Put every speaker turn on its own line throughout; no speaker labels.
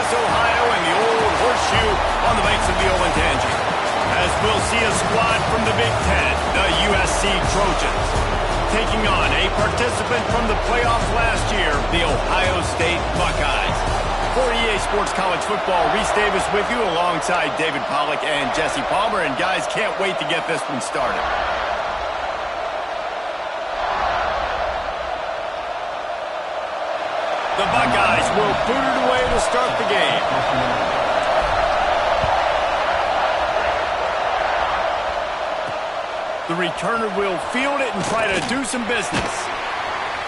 Columbus, Ohio, and the old horseshoe on the banks of the Olentangy. As we'll see a squad from the Big Ten, the USC Trojans, taking on a participant from the playoffs last year, the Ohio State Buckeyes. For EA Sports College Football, Reese Davis with you alongside David Pollack and Jesse Palmer. And guys, can't wait to get this one started. The Buckeyes will boot it away to start the game. The returner will field it and try to do some business.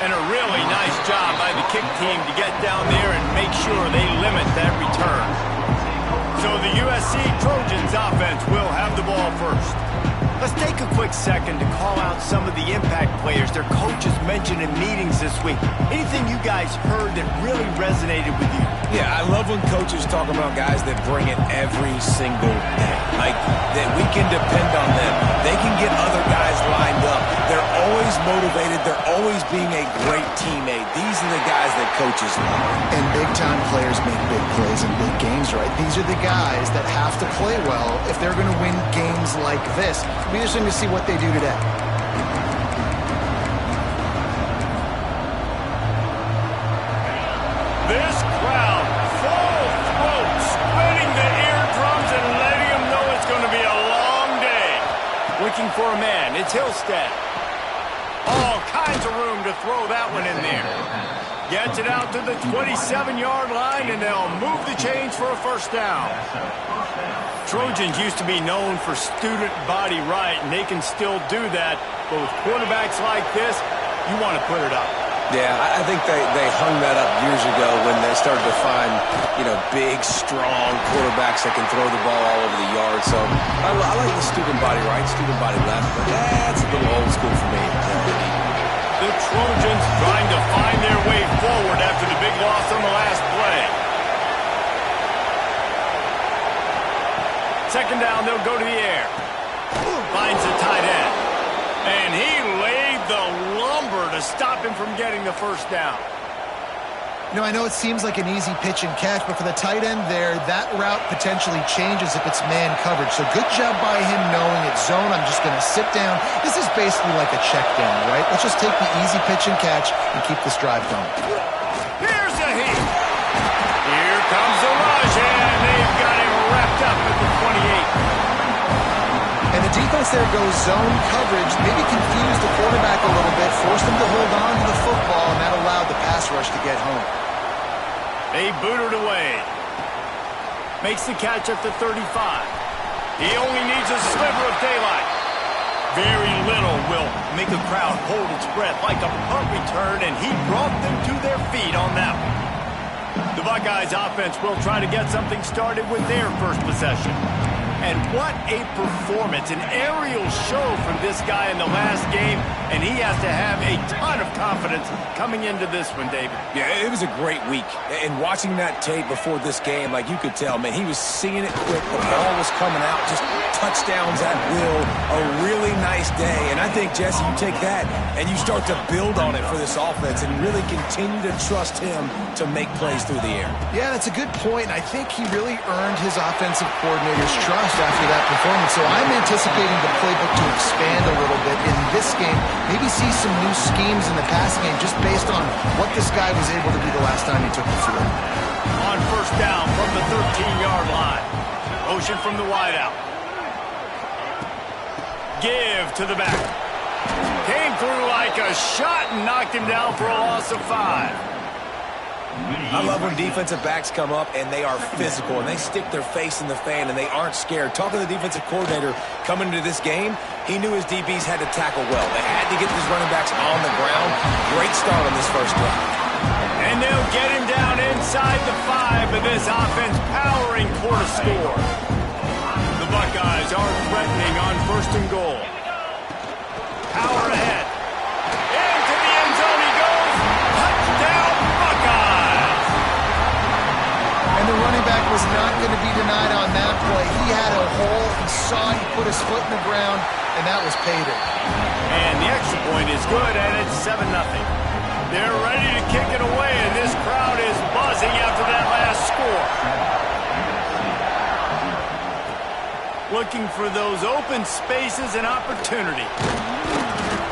And a really nice job by the kick team to get down there and make sure they limit that return. So the USC Trojans offense will have the ball first. Let's take a quick second to call out some of the impact players their coaches mentioned in meetings this week. Anything you guys heard that really resonated with you?
Yeah, I love when coaches talk about guys that bring it every single day. Like, that we can depend on them. They can get other guys lined up. They're always motivated. They're always being a great teammate. These are the guys that coaches love.
And big-time players make big plays in big games, right? These are the guys that have to play well if they're going to win games like this. It'll be interesting to see what they do today.
This crowd, full throat, splitting the eardrums and letting them know it's going to be a long day. Looking for a man, it's Hillstead. All kinds of room to throw that one in there. Gets it out to the 27-yard line, and they'll move the chains for a first down. Trojans used to be known for student body right, and they can still do that. But with quarterbacks like this, you want to put it up.
Yeah, I think they hung that up years ago when they started to find, big, strong quarterbacks that can throw the ball all over the yard. So I like the student body right, student body left, but that's a little old school for me.
The Trojans trying to find their way forward after the big loss on the last play. Second down, they'll go to the air. Finds the tight end. And he laid the lumber to stop him from getting the first down.
I know it seems like an easy pitch and catch, but for the tight end there, that route potentially changes if it's man coverage. So good job by him knowing it's zone. I'm just going to sit down. This is basically like a check down, right? Let's just take the easy pitch and catch and keep this drive going.
Here's a hit. Here comes the rush, and they've got him wrapped up at the 28.
And the defense there goes zone coverage, maybe confused the quarterback a little bit, forced him to hold on to the football, and that allowed the pass rush to get home.
They booted away. Makes the catch at the 35. He only needs a sliver of daylight. Very little will make a crowd hold its breath like a punt return, and he brought them to their feet on that one. The Buckeyes offense will try to get something started with their first possession. And what a performance, an aerial show from this guy in the last game, and he has to have a ton of confidence coming into this one, David.
Yeah, it was a great week. And watching that tape before this game, like you could tell, man, he was seeing it quick. The ball was coming out, just touchdowns at will. A really nice day. And I think, Jesse, you take that and you start to build on it for this offense and really continue to trust him to make plays through the air.
Yeah, that's a good point. I think he really earned his offensive coordinator's trust after that performance. So I'm anticipating the playbook to expand a little bit in this game. Maybe see some new schemes in the passing game just based on what this guy was able to do the last time he took the field.
On first down from the 13-yard line. Motion from the wideout. Give to the back. Came through like a shot and knocked him down for a loss of 5.
I love when defensive backs come up and they are physical and they stick their face in the fan and they aren't scared. Talking to the defensive coordinator coming into this game, he knew his DBs had to tackle well. They had to get these running backs on the ground. Great start on this first drive.
And they'll get him down inside the 5, but this offense powering for a score. The Buckeyes are threatening on first and goal. Power ahead. Into the end zone he goes. Touchdown, Buckeyes!
And the running back was not going to be denied on that play. He had a hole. He saw he put his foot in the ground, and that was payday.
And the extra point is good, and it's 7-0. They're ready to kick it away, and this crowd is buzzing after that last score. looking for those open spaces and opportunity.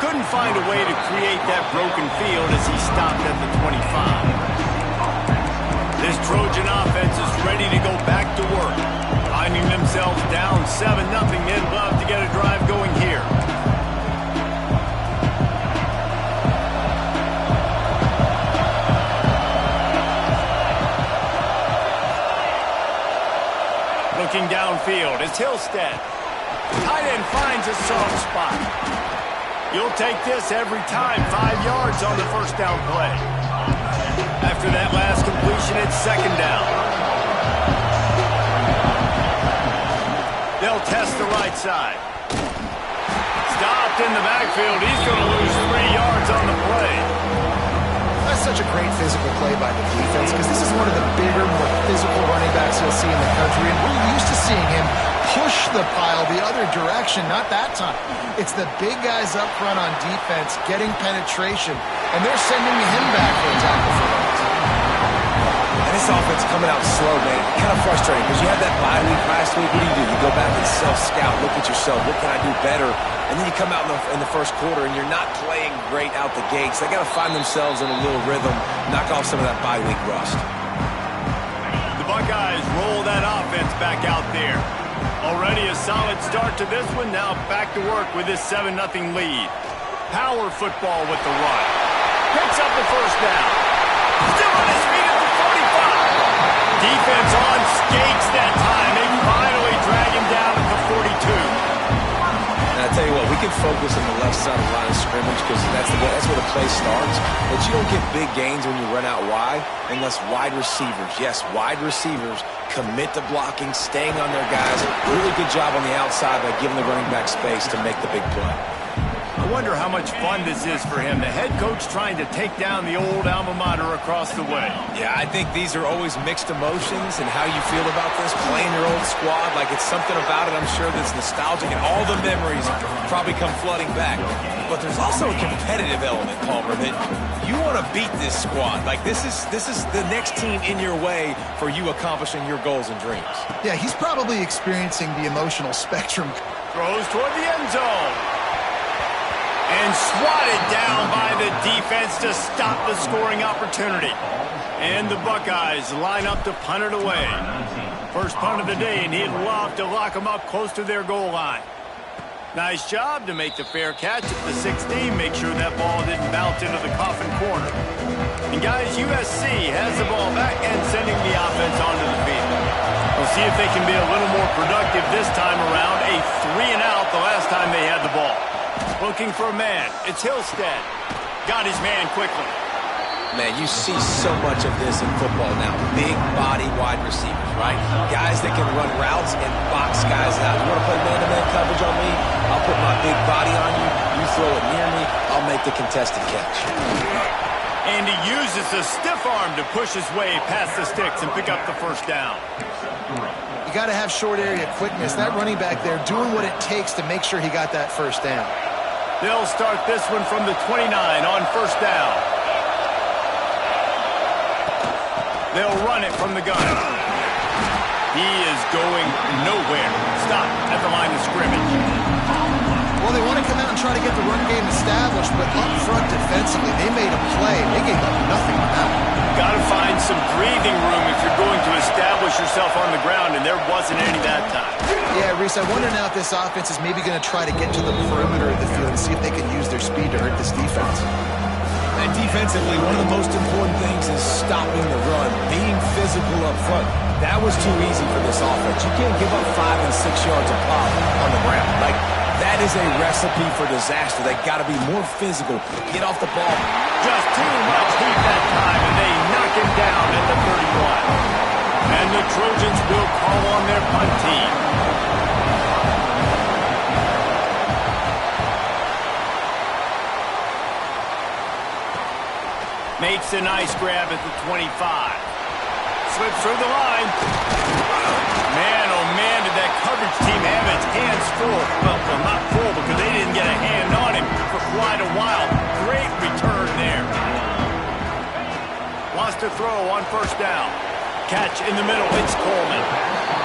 Couldn't find a way to create that broken field as he stopped at the 25. This Trojan offense is ready to go back to work. Finding themselves down 7-0, they'd love to get a drive going here. Looking downfield, it's Hillstead. Tight end finds a soft spot. You'll take this every time. 5 yards on the first down play. After that last completion, it's second down. They'll test the right side. Stopped in the backfield. He's going to lose 3 yards on the play.
That's such a great physical play by the defense because this is one of the bigger, more physical running backs you'll see in the country, and we're used to seeing him push the pile the other direction. Not that time. It's the big guys up front on defense getting penetration, and they're sending him back for a tackle for loss.
And this offense coming out slow, man. Kind of frustrating because you had that bye week last week. What do? You go back and self-scout, look at yourself. What can I do better? And then you come out in the first quarter and you're not playing great out the gates. They got to find themselves in a little rhythm, knock off some of that bye week rust.
The Buckeyes roll that offense back out there. Already a solid start to this one. Now back to work with this 7-0 lead. Power football with the run. Picks up the first down. Still on his feet at the 45. Defense on skates that time. They finally drag him down at the 42.
And I tell you what, we can focus on the left side of the line of scrimmage because that's where the play starts. But you don't get big gains when you run out wide unless wide receivers, yes, wide receivers, commit to blocking, staying on their guys. Really good job on the outside by giving the running back space to make the big play.
I wonder how much fun this is for him. The head coach trying to take down the old alma mater across the way.
Yeah, I think these are always mixed emotions and how you feel about this, playing your old squad. Like, it's something about it, I'm sure, that's nostalgic, and all the memories probably come flooding back. But there's also a competitive element, Palmer, that you want to beat this squad. Like, this is the next team in your way for you accomplishing your goals and dreams.
Yeah, he's probably experiencing the emotional spectrum.
Throws toward the end zone. And swatted down by the defense to stop the scoring opportunity. And the Buckeyes line up to punt it away. First punt of the day, and he'd love to lock them up close to their goal line. Nice job to make the fair catch at the 16. Make sure that ball didn't bounce into the coffin corner. And guys, USC has the ball back and sending the offense onto the field. We'll see if they can be a little more productive this time around. A 3-and-out the last time they had the ball. Looking for a man. It's Hillstead. Got his man quickly.
Man, you see so much of this in football now. Big body wide receivers, right? Guys that can run routes and box guys out. You want to play man-to-man coverage on me? I'll put my big body on you. You throw it near me, I'll make the contested catch.
And he uses the stiff arm to push his way past the sticks and pick up the first down.
You got to have short area quickness. That running back there doing what it takes to make sure he got that first down.
They'll start this one from the 29 on first down. They'll run it from the gun. He is going nowhere. Stop at the line of scrimmage.
Well, they want to come out and try to get the run game established, but up front defensively, they made a play. They gave up nothing on that one.
Got to find some breathing room if you're going to establish yourself on the ground, and there wasn't any that time.
Yeah, Reese, I wonder now if this offense is maybe going to try to get to the perimeter of the field and see if they can use their speed to hurt this defense.
And defensively, one of the most important things is stopping the run, being physical up front. That was too easy for this offense. You can't give up 5 and 6 yards a pop on the ground. Like, that is a recipe for disaster. They got to be more physical. Get off the ball.
Just too much heat that time, and they knock him down at the 31. And the Trojans will call on their punt team. Makes a nice grab at the 25. Slips through the line. Man, oh man, did that coverage team have its hands full. Well, not full because they didn't get a hand on him for quite a while. Great return there. Wants to throw on first down. Catch in the middle. It's Coleman.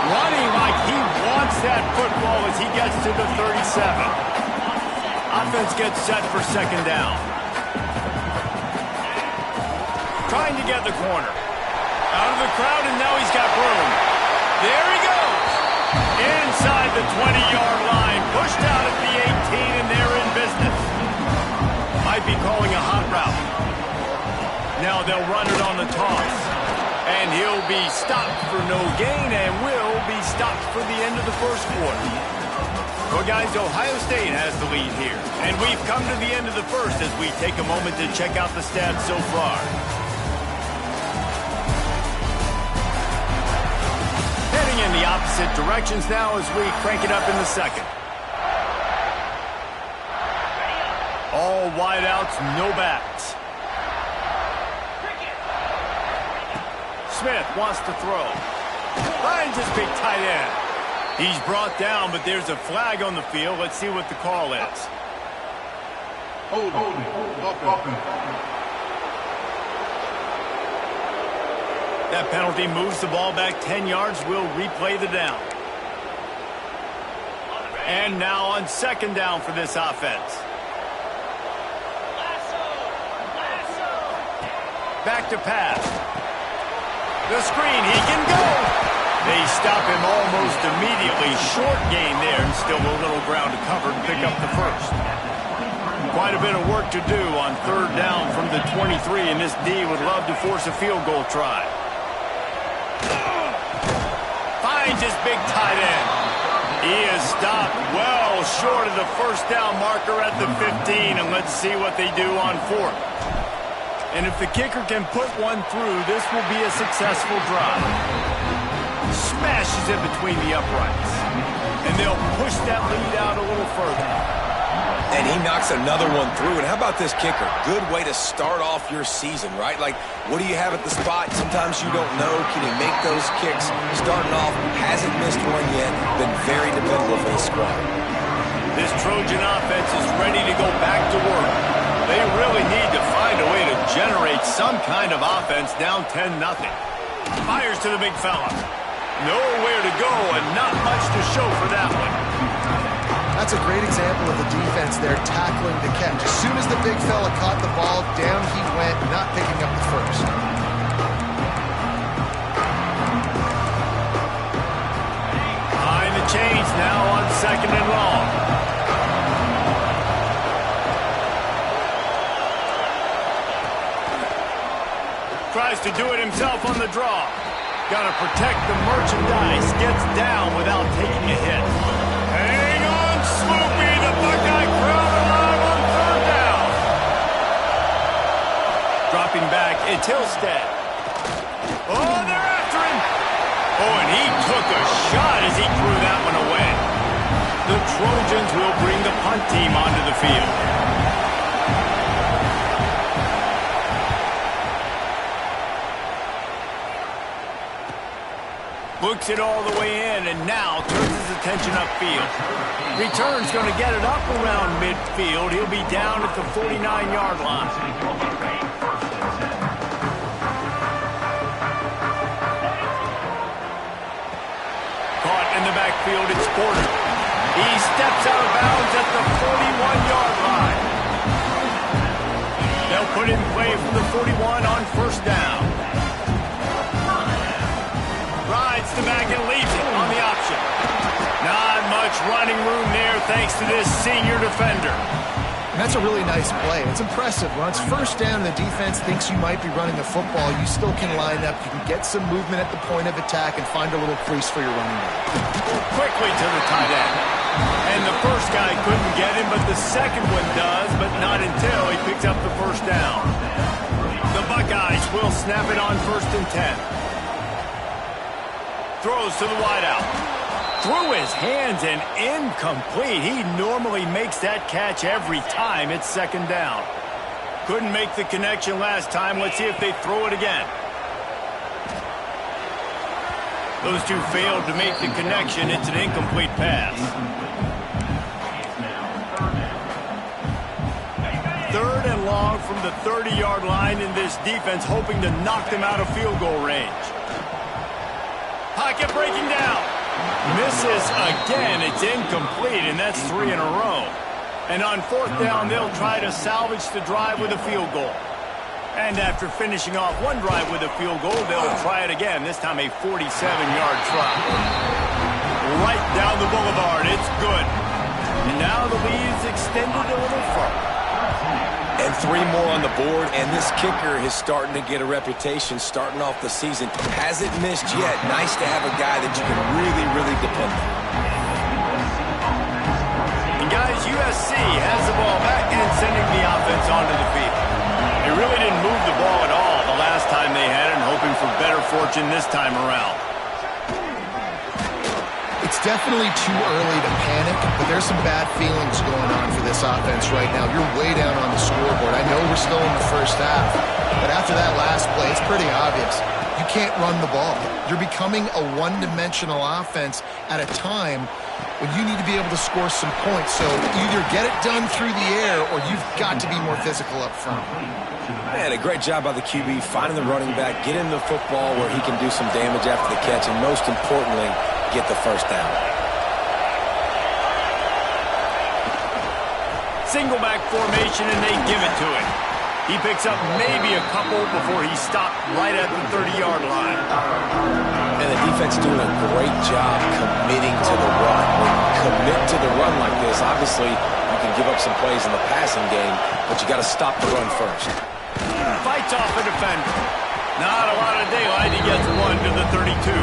Running like he wants that football as he gets to the 37. Offense gets set for second down. Trying to get the corner. Out of the crowd, and now he's got room. There he goes. Inside the 20-yard line. Pushed out at the 18, and they're in business. Might be calling a hot route. Now they'll run it on the toss. And he'll be stopped for no gain and will be stopped for the end of the first quarter. Well, guys, Ohio State has the lead here. And we've come to the end of the first as we take a moment to check out the stats so far. Heading in the opposite directions now as we crank it up in the second. All wideouts, no backs. Smith wants to throw. Finds his big tight end. He's brought down, but there's a flag on the field. Let's see what the call is.
Hold it.
That penalty moves the ball back 10 yards. We'll replay the down. And now on second down for this offense. Back to pass. The screen, he can go. They stop him almost immediately. Short gain there, and still a little ground to cover to pick up the first. Quite a bit of work to do on third down from the 23, and this D would love to force a field goal try. Finds his big tight end. He is stopped well short of the first down marker at the 15, and let's see what they do on fourth. And if the kicker can put one through, this will be a successful drive. Smashes it between the uprights. And they'll push that lead out a little further.
And he knocks another one through. And how about this kicker? Good way to start off your season, right? Like, what do you have at the spot? Sometimes you don't know. Can he make those kicks? Starting off, hasn't missed one yet. Been very dependable for the squad.
This Trojan offense is ready to go back to work. They really need to find a way to generate some kind of offense down 10-0. Fires to the big fella. Nowhere to go and not much to show for that one.
That's a great example of the defense there tackling the catch. As soon as the big fella caught the ball, down he went, not picking up the first.
Behind the chains now on second and long. Tries to do it himself on the draw. Got to protect the merchandise. Gets down without taking a hit. Hang on, Sloopy. The Buckeye crowd alive on third down. Dropping back, it's Hillstead. Oh, they're after him. Oh, and he took a shot as he threw that one away. The Trojans will bring the punt team onto the field. Looks it all the way in, and now turns his attention upfield. Return's going to get it up around midfield. He'll be down at the 49-yard line. Caught in the backfield, it's Porter. He steps out of bounds at the 41-yard line. They'll put it in play from the 41 on first down. Rides the back and leaves it on the option. Not much running room there thanks to this senior defender.
And that's a really nice play. It's impressive. When it's first down and the defense thinks you might be running the football, you still can line up. You can get some movement at the point of attack and find a little crease for your running back.
Quickly to the tight end. And the first guy couldn't get him, but the second one does, but not until he picks up the first down. The Buckeyes will snap it on 1st and 10. Throws to the wideout. Through his hands and incomplete. He normally makes that catch every time it's second down. Couldn't make the connection last time. Let's see if they throw it again. Those two failed to make the connection. It's an incomplete pass. Third and long from the 30-yard line, in this defense hoping to knock them out of field goal range. Pocket breaking down. Misses again. It's incomplete, and that's 3 in a row. And on 4th down, they'll try to salvage the drive with a field goal. And after finishing off one drive with a field goal, they'll try it again, this time a 47-yard try. Right down the boulevard. It's good. And now the lead's extended a little further.
And 3 more on the board, and this kicker is starting to get a reputation starting off the season. Hasn't missed yet. Nice to have a guy that you can really, really depend on.
And guys, USC has the ball back and sending the offense onto the field. They really didn't move the ball at all the last time they had it, and hoping for better fortune this time around.
It's definitely too early to panic, but there's some bad feelings going on for this offense right now. You're way down on the scoreboard. I know we're still in the first half, but after that last play, it's pretty obvious. You can't run the ball. You're becoming a one-dimensional offense at a time when you need to be able to score some points. So either get it done through the air or you've got to be more physical up front.
Man, a great job by the QB, finding the running back, getting the football where he can do some damage after the catch, and most importantly, get the first down.
Single back formation, and they give it to him. He picks up maybe a couple before he stopped right at the 30-yard line.
And the defense doing a great job committing to the run. When you commit to the run like this, obviously you can give up some plays in the passing game, but you got to stop the run first.
Fights off a defender. Not a lot of daylight. He gets 1 to the 32.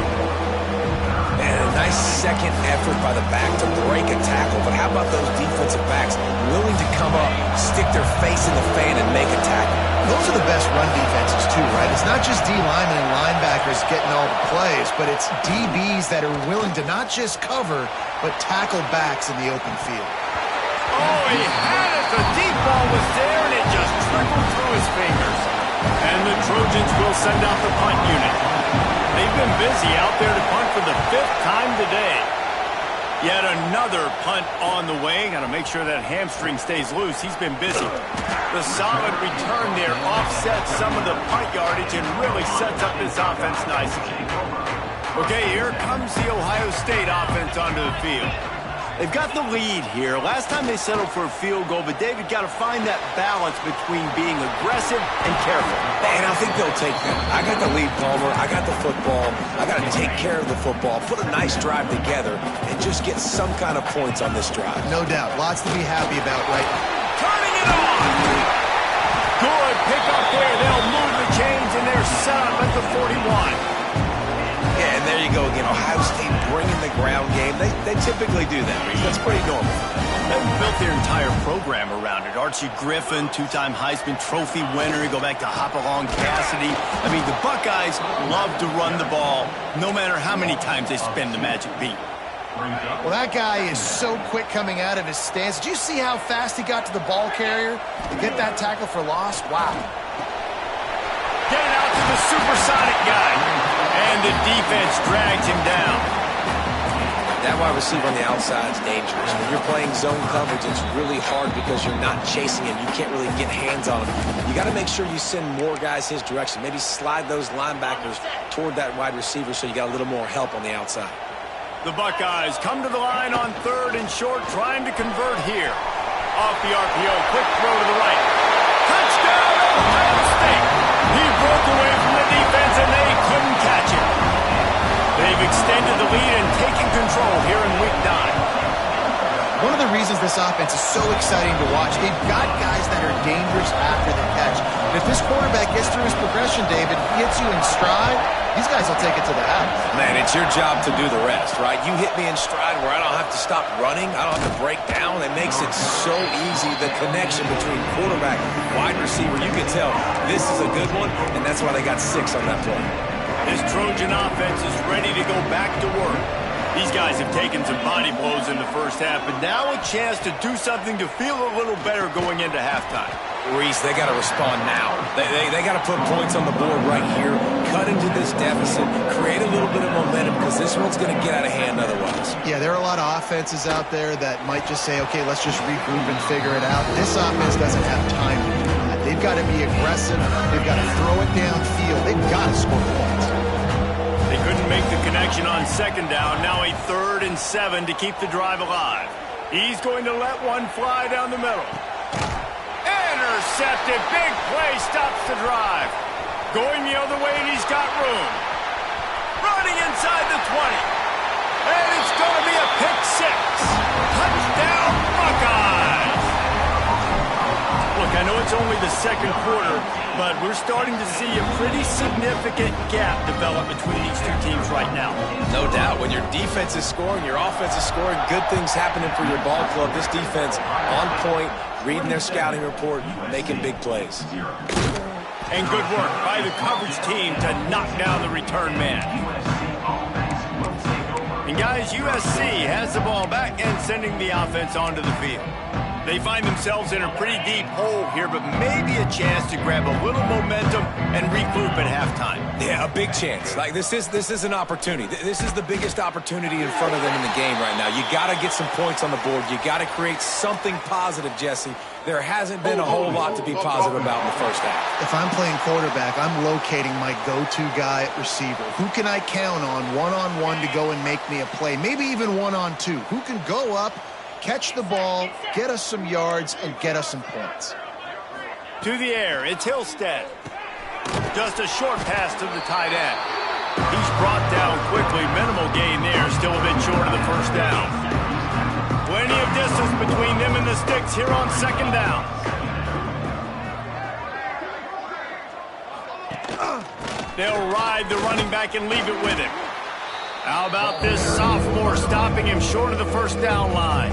And a nice second effort by the back to break a tackle. But how about those defensive backs willing to come up, stick their face in the fan, and make a tackle?
Those are the best run defenses too, right? It's not just D linemen and linebackers getting all the plays, but it's DBs that are willing to not just cover, but tackle backs in the open field.
Oh, he had it. The deep ball was there, and it just trickled through his fingers. And the Trojans will send out the punt unit. They've been busy out there to punt for the 5th time today. Yet another punt on the way. Got to make sure that hamstring stays loose. He's been busy. The solid return there offsets some of the punt yardage and really sets up this offense nicely. Okay, here comes the Ohio State offense onto the field. They've got the lead here. Last time they settled for a field goal, but David got to find that balance between being aggressive and careful.
And I think they'll take that. I got the lead, Palmer. I got the football. I got to take care of the football, put a nice drive together, and just get some kind of points on this drive.
No doubt. Lots to be happy about right now.
Turning it on! Good pick up there. They'll move the chains, and they're set up at the 41.
Yeah, and there you go again. Ohio State bringing the ground game. They typically do that, Reese. That's pretty normal.
They've built their entire program around it. Archie Griffin, 2-time Heisman Trophy winner. You go back to Hopalong Cassidy. I mean, the Buckeyes love to run the ball, no matter how many times they spin the magic beat.
Well, that guy is so quick coming out of his stance. Did you see how fast he got to the ball carrier to get that tackle for loss? Wow.
Get it out to the supersonic guy. And the defense drags him down.
That wide receiver on the outside is dangerous. When you're playing zone coverage, it's really hard because you're not chasing him. You can't really get hands on him. You got to make sure you send more guys his direction. Maybe slide those linebackers toward that wide receiver so you got a little more help on the outside.
The Buckeyes come to the line on 3rd and short, trying to convert here. Off the RPO, quick throw to the right. Touchdown, Ohio State! He broke away from the defense, and they couldn't catch him. They've extended the lead and taken control here in Week 9.
One of the reasons this offense is so exciting to watch, they've got guys that are dangerous after the catch. And if this quarterback gets through his progression, David, gets you in stride, these guys will take it to the house.
Man, it's your job to do the rest, right? You hit me in stride where I don't have to stop running. I don't have to break down. It makes it so easy, the connection between quarterback and wide receiver. You can tell this is a good one, and that's why they got 6 on that play.
This Trojan offense is ready to go back to work. These guys have taken some body blows in the first half, but now a chance to do something to feel a little better going into halftime.
Reese, they got to respond now. They got to put points on the board right here, cut into this deficit, create a little bit of momentum because this one's going to get out of hand otherwise.
Yeah, there are a lot of offenses out there that might just say, okay, let's just regroup and figure it out. This offense doesn't have time to do that. They've got to be aggressive. They've got to throw it downfield. They've got to score points.
They couldn't Make the connection on second down. Now a 3rd and 7 to keep the drive alive. He's going to let one fly down the middle. Intercepted. Big play stops the drive. Going the other way, and he's got room. Running inside the 20. And it's going to be a pick 6. Touchdown, Buckeyes. Look, I know it's only the second quarter, but we're starting to see a pretty significant gap develop between these two teams right now.
No doubt. When your defense is scoring, your offense is scoring, good things happening for your ball club. This defense on point, reading their scouting report, making big plays.
And good work by the coverage team to knock down the return man. And guys, USC has the ball back and sending the offense onto the field. They find themselves in a pretty deep hole here, but maybe a chance to grab a little momentum and regroup at halftime.
Yeah, a big chance. Like this is an opportunity. This is the biggest opportunity in front of them in the game right now. You got to get some points on the board. You got to create something positive, Jesse. There hasn't been a whole lot to be positive about in the first half.
If I'm playing quarterback, I'm locating my go-to guy at receiver. Who can I count on one-on-one to go and make me a play? Maybe even one-on-two. Who can go up, catch the ball, get us some yards, and get us some points?
To the air, it's Hillstead. Just a short pass to the tight end. He's brought down quickly. Minimal gain there. Still a bit short of the first down. Plenty of distance between them and the sticks here on second down. They'll ride the running back and leave it with him. How about this sophomore stopping him short of the first down line?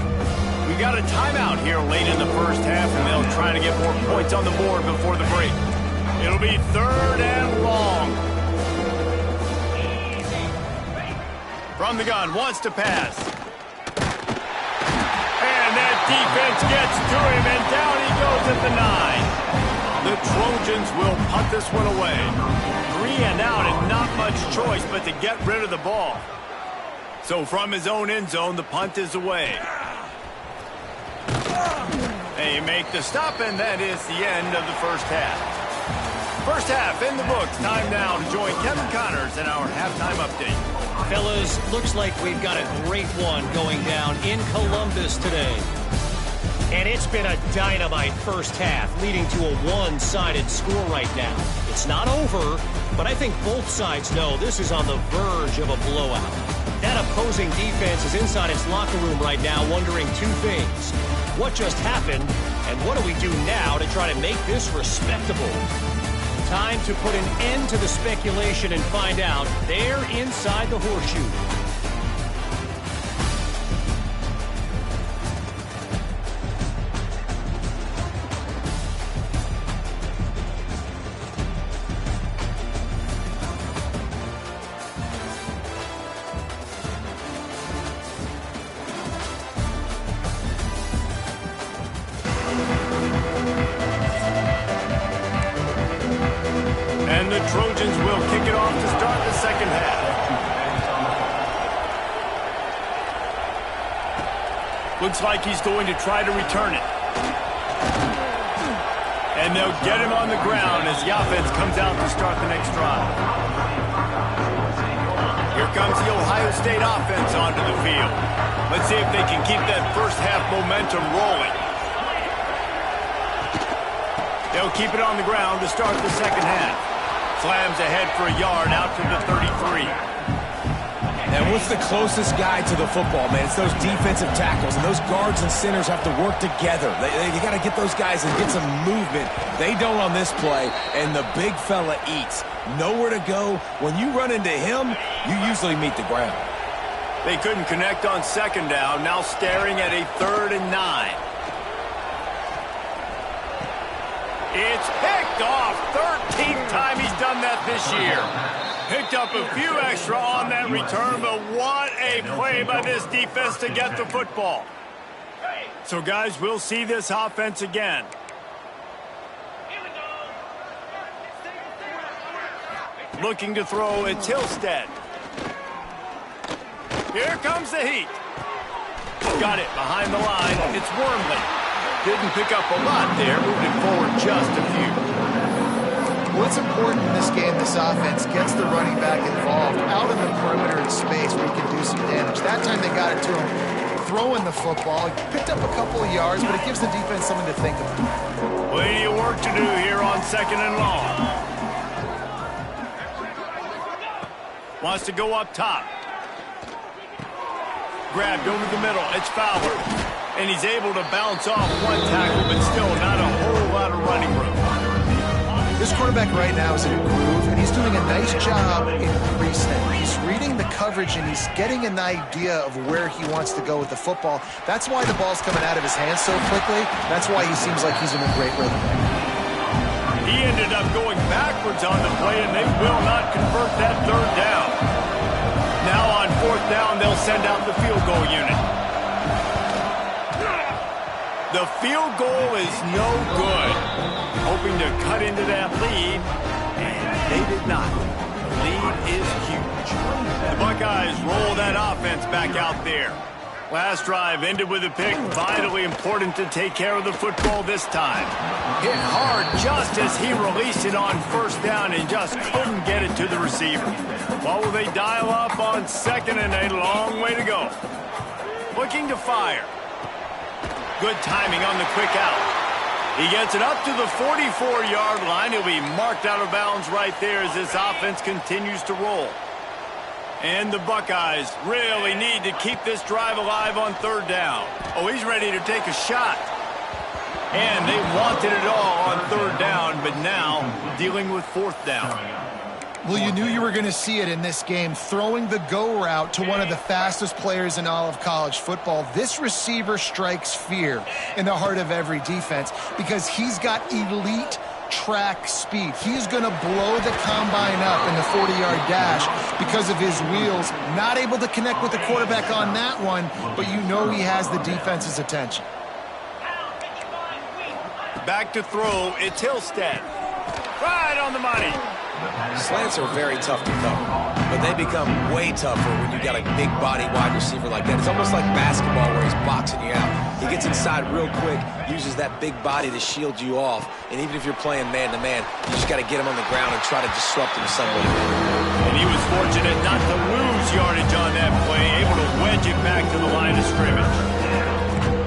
We got a timeout here late in the first half, and they'll try to get more points on the board before the break. It'll be 3rd and long. From the gun, wants to pass. And that defense gets to him, and down he goes at the 9. The Trojans will punt this one away. 3 and out, and not much choice but to get rid of the ball. So from his own end zone, the punt is away. They make the stop, and that is the end of the first half. First half in the books. Time now to join Kevin Connors in our halftime update.
Fellas, looks like we've got a great one going down in Columbus today. And it's been a dynamite first half, leading to a one-sided score right now. It's not over, but I think both sides know this is on the verge of a blowout. That opposing defense is inside its locker room right now wondering two things. What just happened, and what do we do now to try to make this respectable? Time to put an end to the speculation and find out. They're inside the horseshoe.
And the Trojans will kick it off to start the second half. Looks like he's going to try to return it. And they'll get him on the ground as the offense comes out to start the next drive. Here comes the Ohio State offense onto the field. Let's see if they can keep that first half momentum rolling. They'll keep it on the ground to start the second half. Slams ahead for a yard out to the 33.
And what's the closest guy to the football, man? It's those defensive tackles, and those guards and centers have to work together. They got to get those guys and get some movement. They don't on this play, and the big fella eats. Nowhere to go. When you run into him, you usually meet the ground.
They couldn't connect on second down, now staring at a 3rd and 9. It's picked off. 13th time he's done that this year. Picked up a few extra on that return, but what a play by this defense to get the football. So, guys, we'll see this offense again. Looking to throw, it's Hillstead. Here comes the heat. Got it behind the line. It's Wormley. Didn't pick up a lot there, moving forward just a few.
What's important in this game, this offense gets the running back involved out in the perimeter in space where he can do some damage. That time they got it to him throwing the football. He picked up a couple of yards, but it gives the defense something to think about.
Plenty of work to do here on 2nd and long. Wants to go up top. Grabbed over the middle. It's Fowler. And he's able to bounce off one tackle, but still not a whole lot of running room.
This quarterback right now is in a groove, and he's doing a nice job in pre-snap. He's reading the coverage, and he's getting an idea of where he wants to go with the football. That's why the ball's coming out of his hands so quickly. That's why he seems like he's in a great rhythm.
He ended up going backwards on the play, and they will not convert that 3rd down. Now on 4th down, they'll send out the field goal unit. The field goal is no good. Hoping to cut into that lead, and they did not. The lead is huge. The Buckeyes roll that offense back out there. Last drive ended with a pick. Vitally important to take care of the football this time. Hit hard just as he released it on 1st down and just couldn't get it to the receiver. What will they dial up on 2nd and a long way to go? Looking to fire. Good timing on the quick out. He gets it up to the 44-yard line. He'll be marked out of bounds right there as this offense continues to roll. And the Buckeyes really need to keep this drive alive on 3rd down. Oh, he's ready to take a shot. And they wanted it all on 3rd down, but now dealing with 4th down.
Well, you knew you were going to see it in this game, throwing the go route to one of the fastest players in all of college football. This receiver strikes fear in the heart of every defense because he's got elite track speed. He's going to blow the combine up in the 40-yard dash because of his wheels. Not able to connect with the quarterback on that one, but you know he has the defense's attention.
Back to throw, it's Hillstead. Right on the money.
Slants are very tough to cover, but they become way tougher when you got a big body wide receiver like that. It's almost like basketball where he's boxing you out. He gets inside real quick, uses that big body to shield you off, and even if you're playing man-to-man, you just got to get him on the ground and try to disrupt him some way.
And he was fortunate not to lose yardage on that play, able to wedge it back to the line of scrimmage.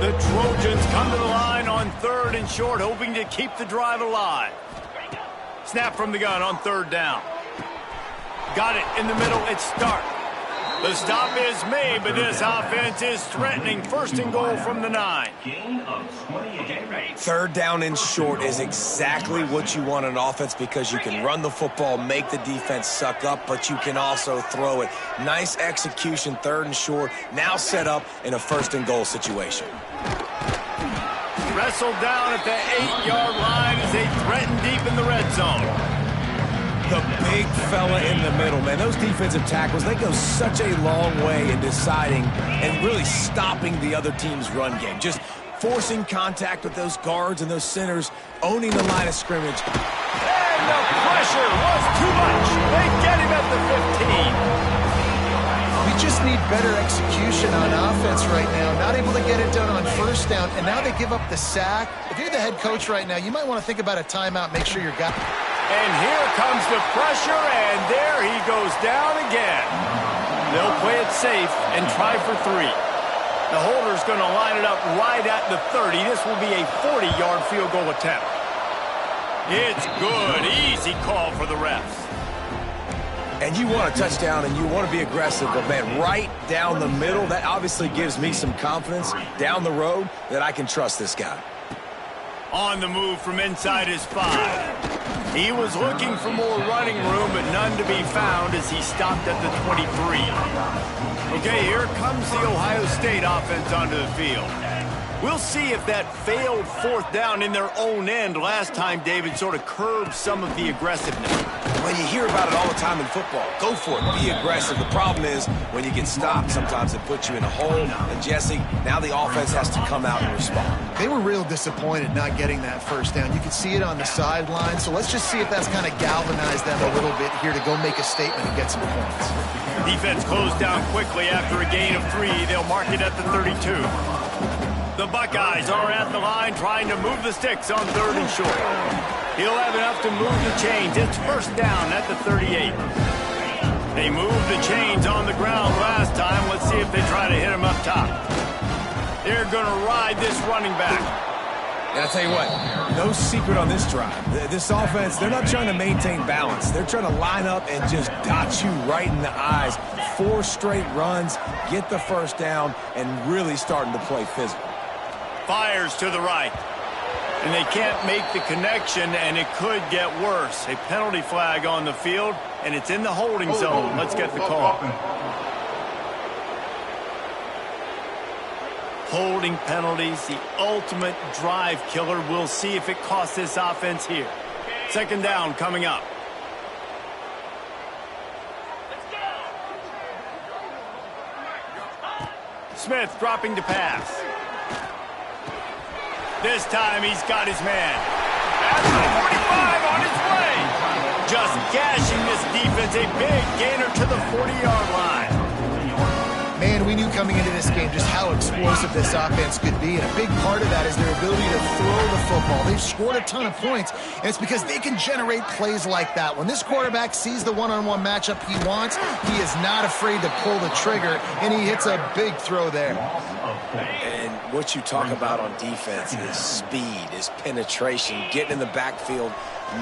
The Trojans come to the line on 3rd and short, hoping to keep the drive alive. Snap from the gun on 3rd down. Got it in the middle. It's Stark. The stop is made, but this offense is threatening 1st and goal from the 9.
3rd down and short is exactly what you want on offense because you can run the football, make the defense suck up, but you can also throw it. Nice execution, 3rd and short. Now set up in a 1st and goal situation.
Wrestled down at the 8-yard line as they threaten deep in the red zone.
The big fella in the middle, man. Those defensive tackles, they go such a long way in deciding and really stopping the other team's run game. Just forcing contact with those guards and those centers, owning the line of scrimmage.
And the pressure was too much. They get him at the 15.
We just need better execution on offense right now. Not able to get it done on 1st down, and now they give up the sack. If you're the head coach right now, you might want to think about a timeout, make sure you're got.
And here comes the pressure, and there he goes down again. They'll play it safe and try for 3. The holder's going to line it up right at the 30. This will be a 40-yard field goal attempt. It's good. Easy call for the refs.
And you want a touchdown and you want to be aggressive, but man, right down the middle, that obviously gives me some confidence down the road that I can trust this guy.
On the move from inside his 5. He was looking for more running room, but none to be found as he stopped at the 23. Okay, here comes the Ohio State offense onto the field. We'll see if that failed 4th down in their own end last time, David, sort of curbed some of the aggressiveness.
When you hear about it all the time in football, go for it, be aggressive. The problem is when you get stopped, sometimes it puts you in a hole. And Jesse, now the offense has to come out and respond.
They were real disappointed not getting that 1st down. You could see it on the sideline. So let's just see if that's kind of galvanized them a little bit here to go make a statement and get some points.
Defense closed down quickly after a gain of 3. They'll mark it at the 32. The Buckeyes are at the line trying to move the sticks on 3rd and short. He'll have enough to move the chains. It's first down at the 38. They moved the chains on the ground last time. Let's see if they try to hit him up top. They're going to ride this running back.
And I'll tell you what, no secret on this drive. This offense, they're not trying to maintain balance. They're trying to line up and just dot you right in the eyes. 4 straight runs, get the first down, and really starting to play physical.
Fires to the right. And they can't make the connection, and it could get worse. A penalty flag on the field, and it's in the holding zone. Let's get the call. Holding penalties, the ultimate drive killer. We'll see if it costs this offense here. Second down coming up. Smith dropping to pass. This time he's got his man. At the 45 on his way. Just gashing this defense. A big gainer to the 40-yard line.
Man, we knew coming into this game just how explosive this offense could be, and a big part of that is their ability to throw the football. They've scored a ton of points, and it's because they can generate plays like that. When this quarterback sees the one-on-one matchup he wants, he is not afraid to pull the trigger, and he hits a big throw there.
And what you talk about on defense is speed, is penetration, getting in the backfield,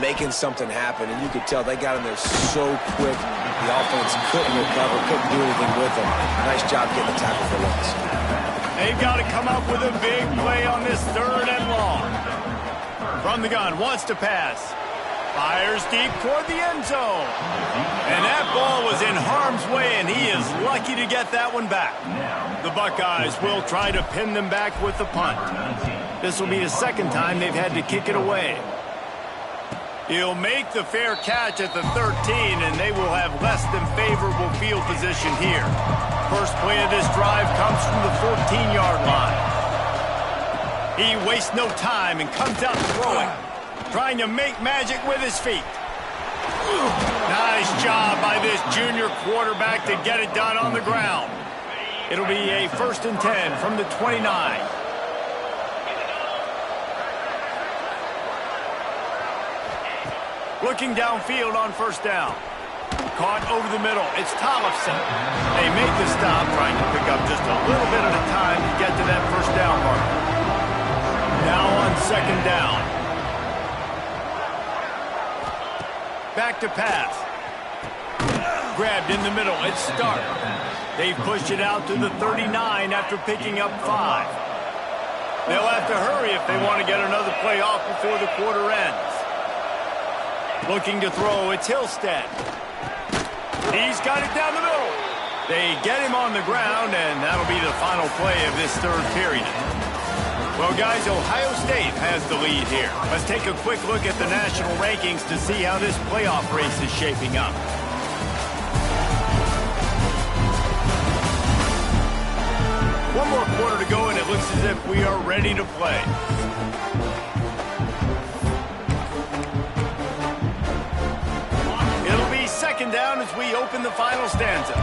making something happen, and you could tell they got in there so quick. The offense couldn't recover, couldn't do anything with them. Nice job getting the tackle for once.
They've got to come up with a big play on this third and long. From the gun, wants to pass. Fires deep toward the end zone. And that ball was in harm's way, and he is lucky to get that one back. The Buckeyes will try to pin them back with the punt. This will be the second time they've had to kick it away. He'll make the fair catch at the 13, and they will have less than favorable field position here. First play of this drive comes from the 14-yard line. He wastes no time and comes out throwing, trying to make magic with his feet. Nice job by this junior quarterback to get it done on the ground. It'll be a 1st and 10 from the 29. Looking downfield on first down. Caught over the middle. It's Tollefson. They make the stop, trying to pick up just a little bit at a time to get to that first down mark. Now on second down. Back to pass. Grabbed in the middle. It's Stark. They've pushed it out to the 39 after picking up 5. They'll have to hurry if they want to get another play off before the quarter ends. Looking to throw, it's Hillstead. He's got it down the middle. They get him on the ground, and that'll be the final play of this third period. Well, guys, Ohio State has the lead here. Let's take a quick look at the national rankings to see how this playoff race is shaping up. One more quarter to go, and it looks as if we are ready to play. It'll be second down as we open the final stanza.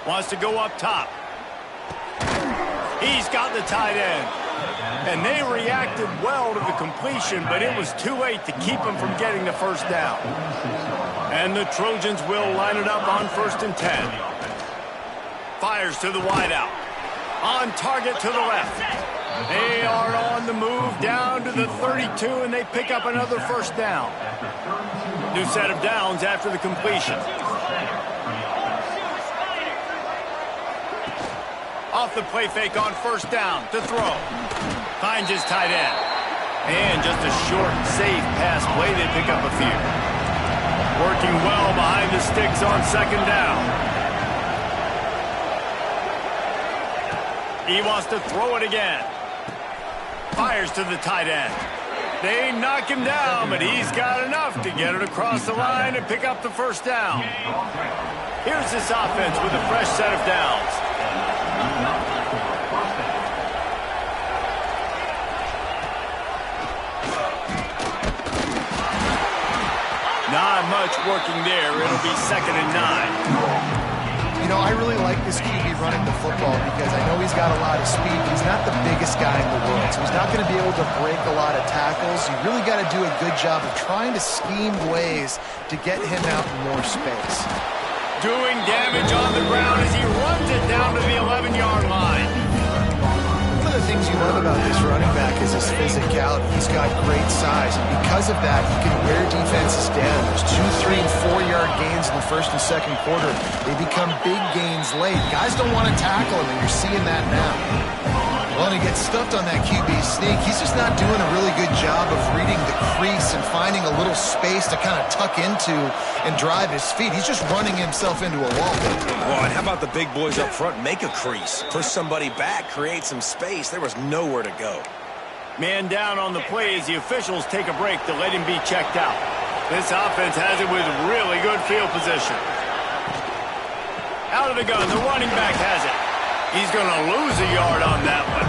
Wants to go up top. He's got the tight end. And they reacted well to the completion, but it was too late to keep him from getting the first down. And the Trojans will line it up on 1st and 10. Fires to the wideout. On target to the left. They are on the move down to the 32, and they pick up another first down. New set of downs after the completion. Off the play fake on first down to throw. Finds his tight end. And just a short, safe pass play. They pick up a few. Working well behind the sticks on second down. He wants to throw it again. Fires to the tight end. They knock him down, but he's got enough to get it across the line and pick up the first down. Here's this offense with a fresh set of downs. Not much working there. It'll be 2nd and 9.
You know, I really like this QB running the football because I know he's got a lot of speed, but he's not the biggest guy in the world. So he's not going to be able to break a lot of tackles. You really got to do a good job of trying to scheme ways to get him out in more space.
Doing damage on the ground as he runs it down to the 11-yard line.
One of the things you love about this running back is his physicality. He's got great size, and because of that, he can wear defenses down. There's 2, 3, and 4-yard gains in the first and second quarter. They become big gains late. Guys don't want to tackle him, and you're seeing that now. Well, and he gets stuffed on that QB sneak. He's just not doing a really good job of reading the crease and finding a little space to kind of tuck into and drive his feet. He's just running himself into a wall.
Well, and how about the big boys up front? Make a crease. Push somebody back. Create some space. There was nowhere to go.
Man down on the play as the officials take a break to let him be checked out. This offense has it with really good field position. Out of the gun, the running back has it. He's going to lose a yard on that one.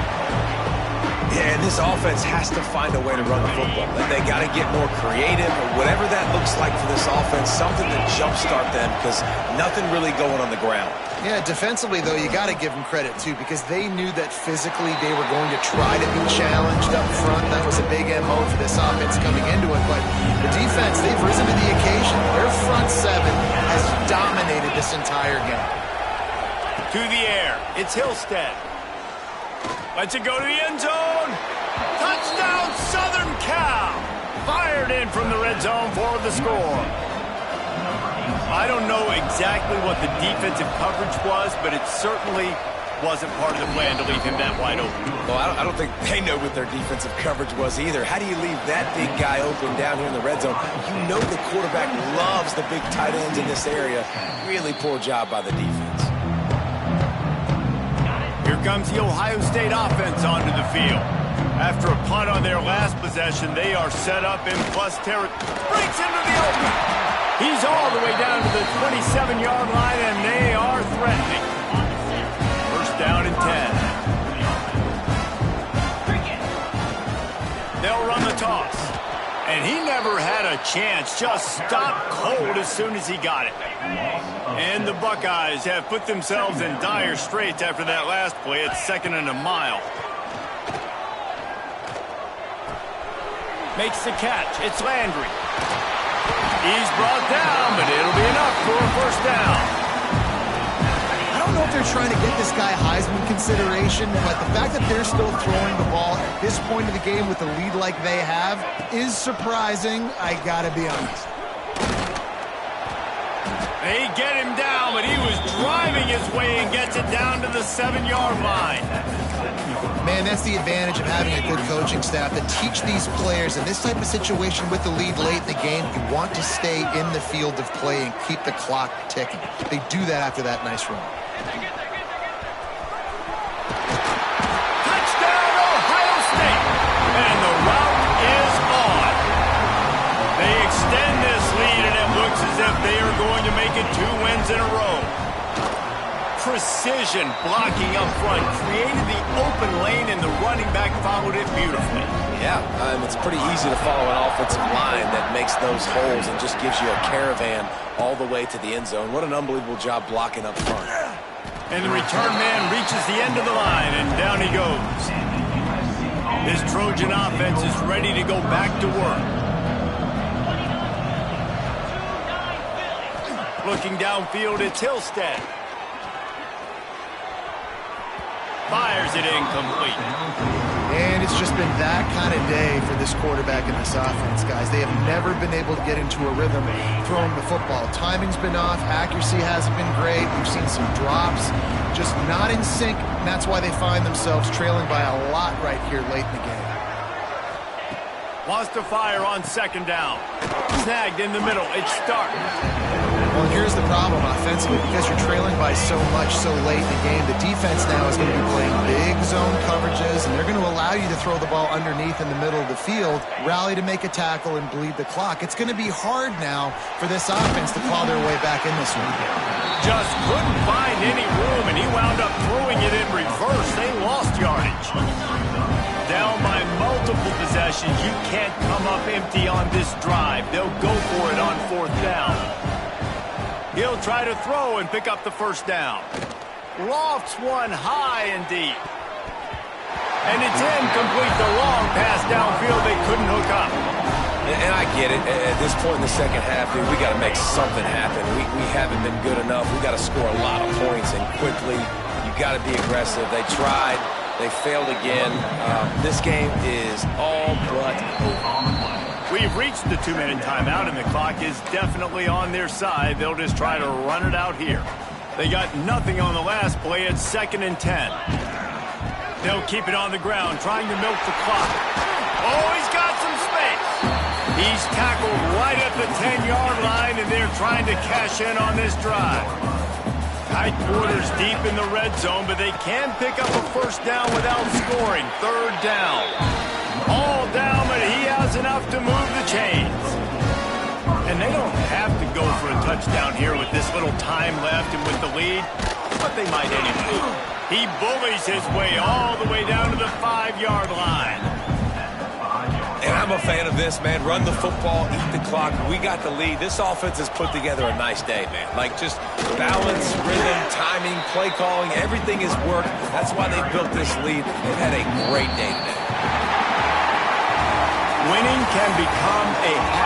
Yeah, and this offense has to find a way to run the football. They got to get more creative, or whatever that looks like for this offense, something to jumpstart them, because nothing really going on the ground.
Yeah, defensively, though, you got to give them credit, too, because they knew that physically they were going to try to be challenged up front. That was a big MO for this offense coming into it. But the defense, they've risen to the occasion. Their front seven has dominated this entire game.
To the air, it's Hillstead. Lets it go to the end zone. Touchdown, Southern Cal. Fired in from the red zone for the score. I don't know exactly what the defensive coverage was, but it certainly wasn't part of the plan to leave him that wide open.
Well, I don't think they know what their defensive coverage was either. How do you leave that big guy open down here in the red zone? You know the quarterback loves the big tight ends in this area. Really poor job by the defense.
Here comes the Ohio State offense onto the field. After a punt on their last possession, they are set up in plus territory. Breaks into the open. He's all the way down to the 27-yard line, and they are threatening. First down and 10. They'll run the toss. And he never had a chance. Just stopped cold as soon as he got it. And the Buckeyes have put themselves in dire straits after that last play. It's 2nd and a mile. Makes the catch. It's Landry. He's brought down, but it'll be enough for a first down.
I don't know if they're trying to get this guy Heisman consideration, but the fact that they're still throwing the ball at this point of the game with a lead like they have is surprising, I gotta be honest.
They get him down, but he was driving his way and gets it down to the 7-yard line.
Man, that's the advantage of having a good coaching staff that teach these players in this type of situation with the lead late in the game. You want to stay in the field of play and keep the clock ticking. They do that after that nice run.
Touchdown, Ohio State! And the route is on. They extend this lead, and it looks as if they are going to make it 2 wins in a row. Precision blocking up front created the open lane, and the running back followed it beautifully.
Yeah, it's pretty easy to follow an offensive line that makes those holes and just gives you a caravan all the way to the end zone. What an unbelievable job blocking up front.
And the return man reaches the end of the line, and down he goes. This Trojan offense is ready to go back to work. Looking downfield, it's Hillstead. Fires it incomplete.
And it's just been that kind of day for this quarterback and this offense, guys. They have never been able to get into a rhythm throwing the football. Timing's been off. Accuracy hasn't been great. We've seen some drops. Just not in sync, and that's why they find themselves trailing by a lot right here late in the game.
Wants to fire on 2nd down. Snagged in the middle. It's Stark.
Well, here's the problem offensively. Because you're trailing by so much so late in the game, the defense now is going to be playing big zone coverages, and they're going to allow you to throw the ball underneath in the middle of the field, rally to make a tackle, and bleed the clock. It's going to be hard now for this offense to claw their way back in this one.
Just couldn't find any room, and he wound up throwing it in reverse. They lost yardage. Down by multiple possessions, you can't come up empty on this drive. They'll go for it on 4th down. He'll try to throw and pick up the first down. Lofts one high and deep. And it's incomplete. The long pass downfield they couldn't hook up.
And I get it. At this point in the second half, dude, we got to make something happen. We haven't been good enough. We got to score a lot of points and quickly. You got to be aggressive. They tried. They failed again. This game is all but over.
We've reached the 2-minute timeout, and the clock is definitely on their side. They'll just try to run it out here. They got nothing on the last play. It's 2nd and 10. They'll keep it on the ground, trying to milk the clock. Oh, he's got some space. He's tackled right at the 10-yard line, and they're trying to cash in on this drive. Tight quarters deep in the red zone, but they can pick up a first down without scoring. 3rd down. All down, but he has enough to move the chains. And they don't have to go for a touchdown here with this little time left and with the lead, but they might anyway. He bullies his way all the way down to the 5-yard line.
And I'm a fan of this, man. Run the football, eat the clock. We got the lead. This offense has put together a nice day, man. Like, just balance, rhythm, timing, play calling, everything has worked. That's why they built this lead. They've had a great day today.
Winning can become a habit.